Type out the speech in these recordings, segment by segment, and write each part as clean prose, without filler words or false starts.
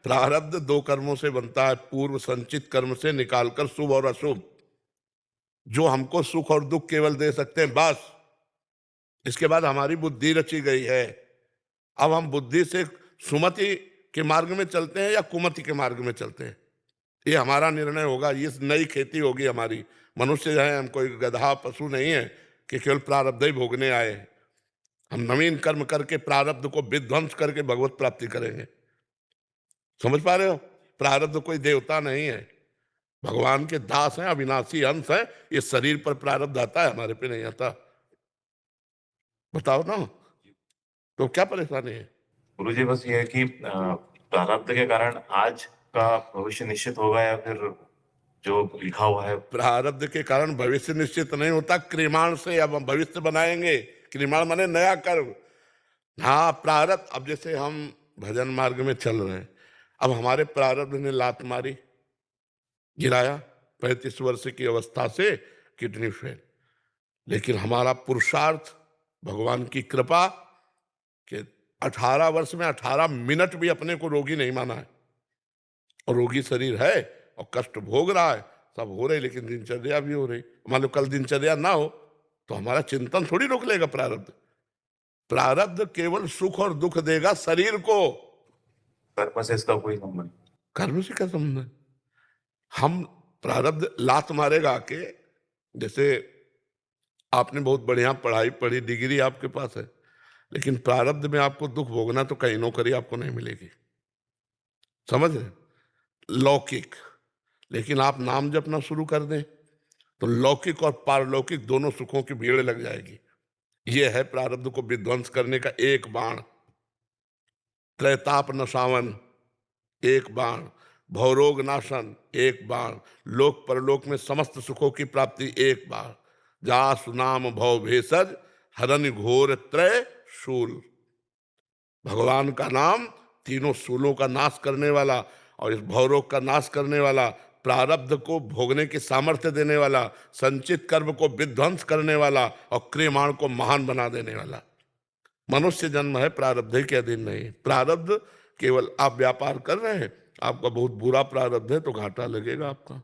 प्रारब्ध दो कर्मों से बनता है, पूर्व संचित कर्म से निकालकर शुभ और अशुभ, जो हमको सुख और दुख केवल दे सकते हैं, बस। इसके बाद हमारी बुद्धि रची गई है। अब हम बुद्धि से सुमति के मार्ग में चलते हैं या कुमति के मार्ग में चलते हैं, ये हमारा निर्णय होगा। ये नई खेती होगी हमारी। मनुष्य है, हम कोई गधा पशु नहीं है कि केवल प्रारब्ध ही भोगने आए। हम नवीन कर्म करके प्रारब्ध को विध्वंस करके भगवत प्राप्ति करेंगे। समझ पा रहे हो? प्रारब्ध कोई देवता नहीं है, भगवान के दास हैं, अविनाशी अंश है। ये शरीर पर प्रारब्ध आता है, हमारे पे नहीं आता। बताओ ना, तो क्या परेशानी है? गुरुजी बस ये है कि प्रारब्ध के कारण आज का भविष्य निश्चित होगा या फिर जो लिखा हुआ है। प्रारब्ध के कारण भविष्य निश्चित नहीं होता, क्रियमाण से अब हम भविष्य बनाएंगे। क्रियमाण माने नया कर्म। हाँ, प्रारब्ध। अब जैसे हम भजन मार्ग में चल रहे हैं, अब हमारे प्रारब्ध ने लात मारी, गिराया, 35 वर्ष की अवस्था से किडनी फेल। लेकिन हमारा पुरुषार्थ, भगवान की कृपा कि 18 वर्ष में 18 मिनट भी अपने को रोगी नहीं माना है। और रोगी शरीर है और कष्ट भोग रहा है, सब हो रही, लेकिन दिनचर्या भी हो रही। मान लो कल दिनचर्या ना हो तो हमारा चिंतन थोड़ी रोक लेगा प्रारब्ध। प्रारब्ध केवल सुख और दुख देगा शरीर को, कर्म से इसका कोई संबंध नहीं। कर्म से क्या संबंध है? हम प्रारब्ध लात मारेगा आके। जैसे आपने बहुत बढ़िया पढ़ाई पढ़ी, डिग्री आपके पास है, लेकिन प्रारब्ध में आपको दुख भोगना तो कहीं नौकरी आपको नहीं मिलेगी। समझ रहे? लौकिक। लेकिन आप नाम जपना शुरू कर दें तो लौकिक और पारलौकिक दोनों सुखों की भीड़ लग जाएगी। यह है प्रारब्ध को विध्वंस करने का एक बाण। त्रैताप नशावन एक बाण, भवरोग नाशन एक बाण, लोक परलोक में समस्त सुखों की प्राप्ति एक बाण। जासु नाम भव भेषज हरन घोर त्रय शूल। भगवान का नाम तीनों शूलों का नाश करने वाला और इस भवरोग का नाश करने वाला, प्रारब्ध को भोगने की सामर्थ्य देने वाला, संचित कर्म को विध्वंस करने वाला और क्रियमाण को महान बना देने वाला। मनुष्य जन्म है प्रारब्ध के अधीन नहीं। प्रारब्ध केवल आप व्यापार कर रहे हैं, आपका बहुत बुरा प्रारब्ध है तो घाटा लगेगा आपका,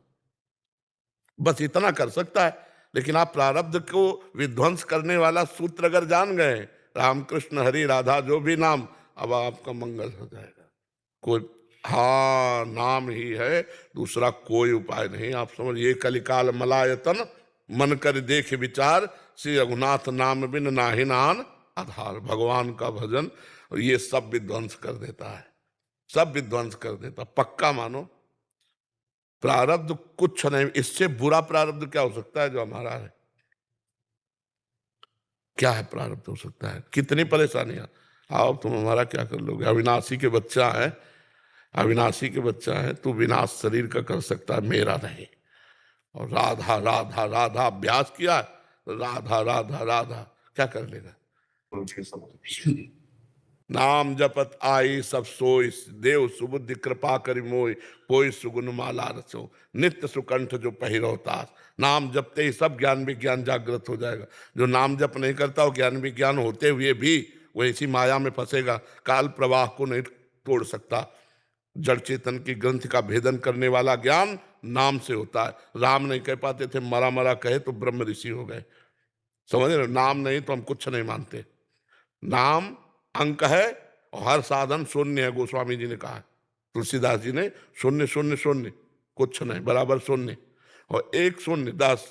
बस इतना कर सकता है। लेकिन आप प्रारब्ध को विध्वंस करने वाला सूत्र अगर जान गए, रामकृष्ण हरि राधा जो भी नाम, अब आपका मंगल हो जाएगा। कोई, हाँ, नाम ही है, दूसरा कोई उपाय नहीं। आप समझिए, कलिकाल मलायतन मन कर देख विचार, श्री रघुनाथ नाम बिन नाहि नान आधार। भगवान का भजन ये सब विध्वंस कर देता है, सब विध्वंस कर देता, पक्का मानो। प्रारब्ध कुछ नहीं, इससे बुरा प्रारब्ध क्या हो सकता है जो हमारा है? क्या है प्रारब्ध हो सकता है? कितनी परेशानियां। आओ, तुम हमारा क्या कर लोगे? अविनाशी के बच्चा है, अविनाशी के बच्चा है, तू विनाश शरीर का कर सकता है, मेरा नहीं। और राधा राधा राधा अभ्यास किया, राधा राधा राधा, क्या कर लेगा? उनकी समझ। नाम जपत आई सब सोई, देव सुबुद्धि कृपा करि मोय, कोई सुगुन माला रचो, नित्य सुकंठ जो पहिरवतास। नाम जपते ही सब ज्ञान विज्ञान जागृत हो जाएगा। जो नाम जप नहीं करता, वो ज्ञान विज्ञान होते हुए भी वो इसी माया में फंसेगा, काल प्रवाह को नहीं तोड़ सकता। जड़ चेतन की ग्रंथ का भेदन करने वाला ज्ञान नाम से होता है। राम नहीं कह पाते थे, मरा मरा कहे तो ब्रह्म ऋषि हो गए। समझ रहे? नाम नहीं तो हम कुछ नहीं मानते। नाम अंक है और हर साधन शून्य है, गोस्वामी जी ने कहा है, तुलसीदास जी ने, शून्य शून्य शून्य, कुछ नहीं, बराबर शून्य। और एक शून्य 10,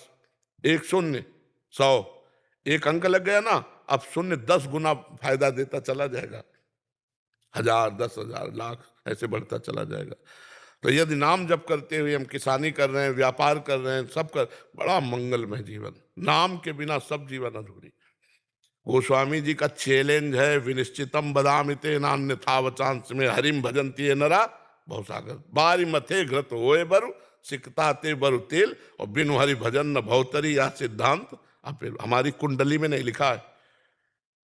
एक शून्य 100, एक अंक लग गया ना, अब शून्य 10 गुना फायदा देता चला जाएगा, 1000, 10,000, लाख ऐसे बढ़ता चला जाएगा। तो यदि नाम जप करते हुए हम किसानी कर रहे हैं, व्यापार कर रहे हैं, सब कर, बड़ा मंगलमय जीवन। नाम के बिना सब जीवन अधूरी। गोस्वामी जी का चैलेंज है, विनिश्चितम बदामिते नान्यथा वचांस में हरिम भजंती है नरा भवसागर। बारी मथे घृत होए बरु सिकता ते बरु तेल, और बिनु हरि भजन न भवतरी, या सिद्धांत हमारी कुंडली में नहीं लिखा है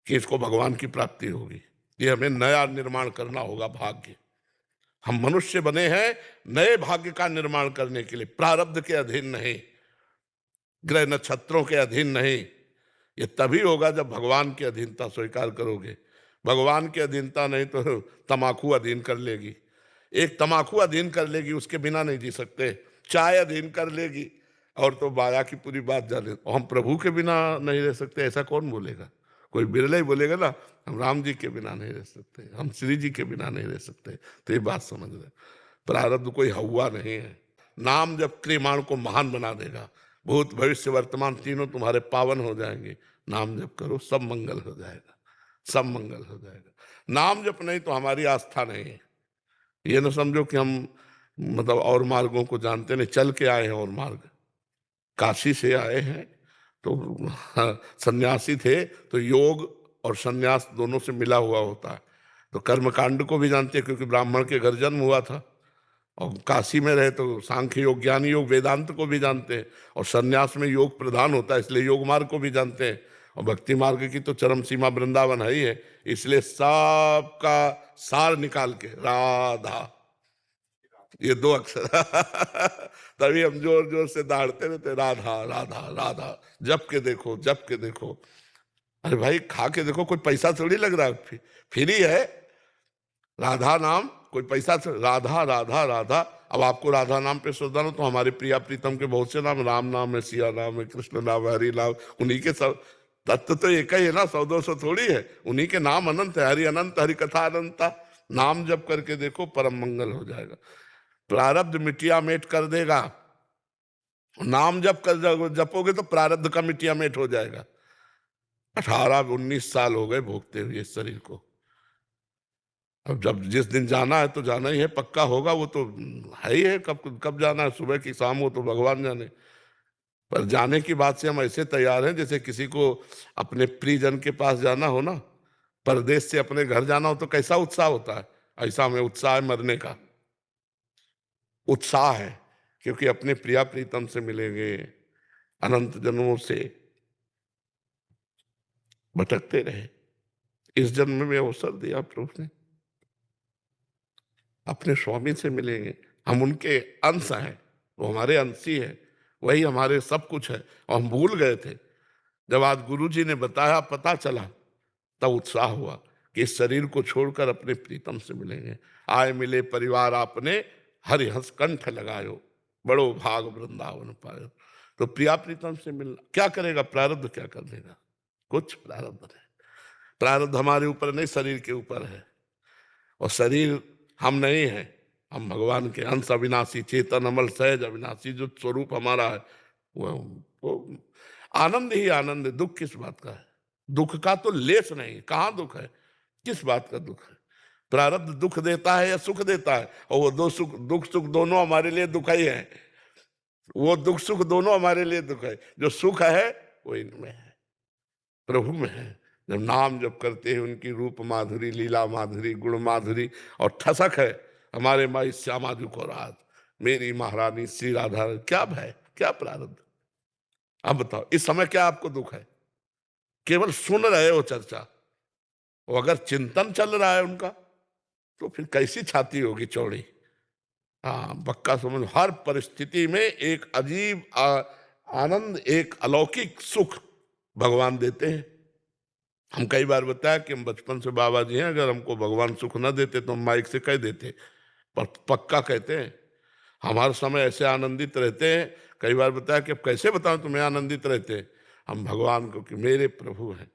कि इसको भगवान की प्राप्ति होगी। ये हमें नया निर्माण करना होगा भाग्य। हम मनुष्य बने हैं नए भाग्य का निर्माण करने के लिए, प्रारब्ध के अधीन नहीं, ग्रह नक्षत्रों के अधीन नहीं। ये तभी होगा जब भगवान की अधीनता स्वीकार करोगे। भगवान की अधीनता नहीं तो तमाकू अधीन कर लेगी। एक तम्बाकू अधीन कर लेगी, उसके बिना नहीं जी सकते। चाय अधीन कर लेगी और तो माया की पूरी बात जाने। और हम प्रभु के बिना नहीं रह सकते, ऐसा कौन बोलेगा? कोई बिरला ही बोलेगा ना, हम राम जी के बिना नहीं रह सकते, हम श्री जी के बिना नहीं रह सकते। तो ये बात समझ रहे, प्रारब्ध कोई हवा नहीं है। नाम जब क्रियमाण को महान बना देगा, भूत भविष्य वर्तमान तीनों तुम्हारे पावन हो जाएंगे। नाम जप करो, सब मंगल हो जाएगा, सब मंगल हो जाएगा। नाम जप नहीं तो हमारी आस्था नहीं है। ये ना समझो कि हम मतलब और मार्गों को जानते नहीं, चल के आए हैं और मार्ग, काशी से आए हैं तो हाँ, सन्यासी थे तो योग और सन्यास दोनों से मिला हुआ होता है। तो कर्मकांड को भी जानते हैं क्योंकि ब्राह्मण के घर जन्म हुआ था, और काशी में रहे तो सांख्य योग, ज्ञान योग, वेदांत को भी जानते हैं, और सन्यास में योग प्रधान होता है इसलिए योग मार्ग को भी जानते हैं। और भक्ति मार्ग की तो चरम सीमा वृंदावन है ही है, इसलिए सबका सार निकाल के राधा, ये दो अक्षर तभी हम जोर जोर से दहाड़ते रहते, राधा राधा राधा, जप के देखो, जप के देखो। अरे भाई खा के देखो, कोई पैसा थोड़ी लग रहा है, फ्री है राधा नाम, कोई पैसा राधा राधा राधा। अब आपको राधा नाम पे श्रद्धा हो तो हमारे प्रिया प्रीतम के बहुत से नाम, राम नाम है, सिया नाम है, कृष्ण नाम है, हरि नाम, उन्हीं के सब तत्व तो एक ही है ना, 100-200 थोड़ी है, उन्हीं के नाम अनंत है, हरि अनंत, हरि कथा अनंता। नाम जप करके देखो, परम मंगल हो जाएगा। प्रारब्ध मिटिया मेट कर देगा, नाम जप कर जपोगे तो प्रारब्ध का मिटिया मेट हो जाएगा। 18-19 साल हो गए भोगते हुए इस शरीर को, अब जब जिस दिन जाना है तो जाना ही है, पक्का होगा वो तो है ही है, कब कब जाना है, सुबह की शाम हो तो भगवान जाने। पर जाने की बात से हम ऐसे तैयार हैं जैसे किसी को अपने प्रियजन के पास जाना हो ना, परदेश से अपने घर जाना हो तो कैसा उत्साह होता है, ऐसा हमें उत्साह है मरने का, उत्साह है, क्योंकि अपने प्रिया प्रीतम से मिलेंगे, अनंत जन्मों से भटकते रहे, इस जन्म में अवसर दिया प्रभु ने, अपने स्वामी से मिलेंगे, हम उनके अंश हैं, वो हमारे अंशी है, वही हमारे सब कुछ है। और हम भूल गए थे, जब आज गुरु जी ने बताया, पता चला, तब उत्साह हुआ कि इस शरीर को छोड़कर अपने प्रीतम से मिलेंगे। आए मिले परिवार आपने, हरि हंस कंठ लगायो, बड़ो भाग वृंदावन पायो। तो प्रिया प्रीतम से मिलना क्या करेगा, प्रारब्ध क्या कर देगा? कुछ प्रारब्ध नहीं, प्रारब्ध हमारे ऊपर नहीं, शरीर के ऊपर है, और शरीर हम नहीं है, हम भगवान के अंश, अविनाशी चेतन अमल सहज अविनाशी जो स्वरूप हमारा है वो आनंद ही आनंद है। दुख किस बात का है? दुख का तो लेस नहीं, कहाँ दुख है, किस बात का दुख है? प्रारब्ध दुख देता है या सुख देता है? और वो दो सुख, दुख सुख दोनों हमारे लिए दुख ही है, वो दुख सुख दोनों हमारे लिए दुख है। जो सुख है वो इनमें है, प्रभु में है। जब नाम जब करते हैं उनकी रूप माधुरी, लीला माधुरी, गुण माधुरी, और ठसक है हमारे माई श्यामा जी को रात, मेरी महारानी श्री राधा। क्या भय, क्या प्रारब्ध? अब बताओ इस समय क्या आपको दुख है? केवल सुन रहे हो चर्चा, और अगर चिंतन चल रहा है उनका तो फिर कैसी छाती होगी चौड़ी। हाँ पक्का समझ, हर परिस्थिति में एक अजीब आनंद, एक अलौकिक सुख भगवान देते हैं। हम कई बार बताया कि हम बचपन से बाबा जी हैं, अगर हमको भगवान सुख न देते तो हम माइक से कह देते, पर पक्का कहते हैं। हमारे समय ऐसे आनंदित रहते हैं, कई बार बताया कि अब कैसे बताऊं तुम्हें आनंदित रहते हैं हम भगवान को, कि मेरे प्रभु हैं,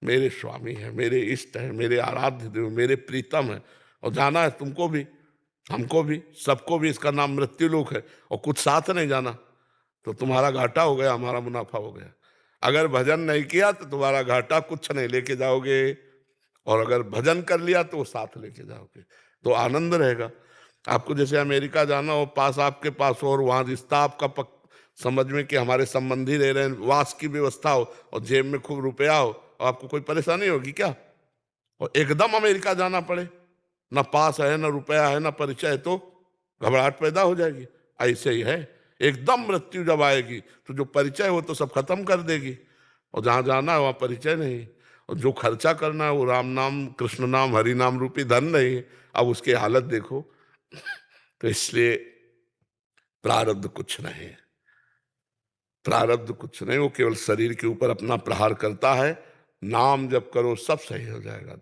मेरे स्वामी हैं, मेरे इष्ट हैं, मेरे आराध्य देव, मेरे प्रीतम हैं। और जाना है तुमको भी, हमको भी, सबको भी, इसका नाम मृत्यु लोक है, और कुछ साथ नहीं जाना तो तुम्हारा घाटा हो गया, हमारा मुनाफा हो गया। अगर भजन नहीं किया तो तुम्हारा घाटा कुछ नहीं लेके जाओगे, और अगर भजन कर लिया तो वो साथ लेके जाओगे, तो आनंद रहेगा। आपको जैसे अमेरिका जाना हो, पास आपके पास हो, और वहां रिश्ता आपका समझ में कि हमारे संबंधी रह रहे हैं, वास की व्यवस्था हो, और जेब में खूब रुपया हो, और आपको कोई परेशानी होगी क्या? और एकदम अमेरिका जाना पड़े, ना पास है, ना रुपया है, ना परिचय है, तो घबराहट पैदा हो जाएगी। ऐसे ही है, एकदम मृत्यु जब आएगी तो जो परिचय हो तो सब खत्म कर देगी, और जहां जाना है वहां परिचय नहीं, और जो खर्चा करना है वो राम नाम, कृष्ण नाम, हरि नाम रूपी धन नहीं। अब उसकी हालत देखो। तो इसलिए प्रारब्ध कुछ नहीं, प्रारब्ध कुछ नहीं, वो केवल शरीर के ऊपर अपना प्रहार करता है। नाम जब करो सब सही हो जाएगा।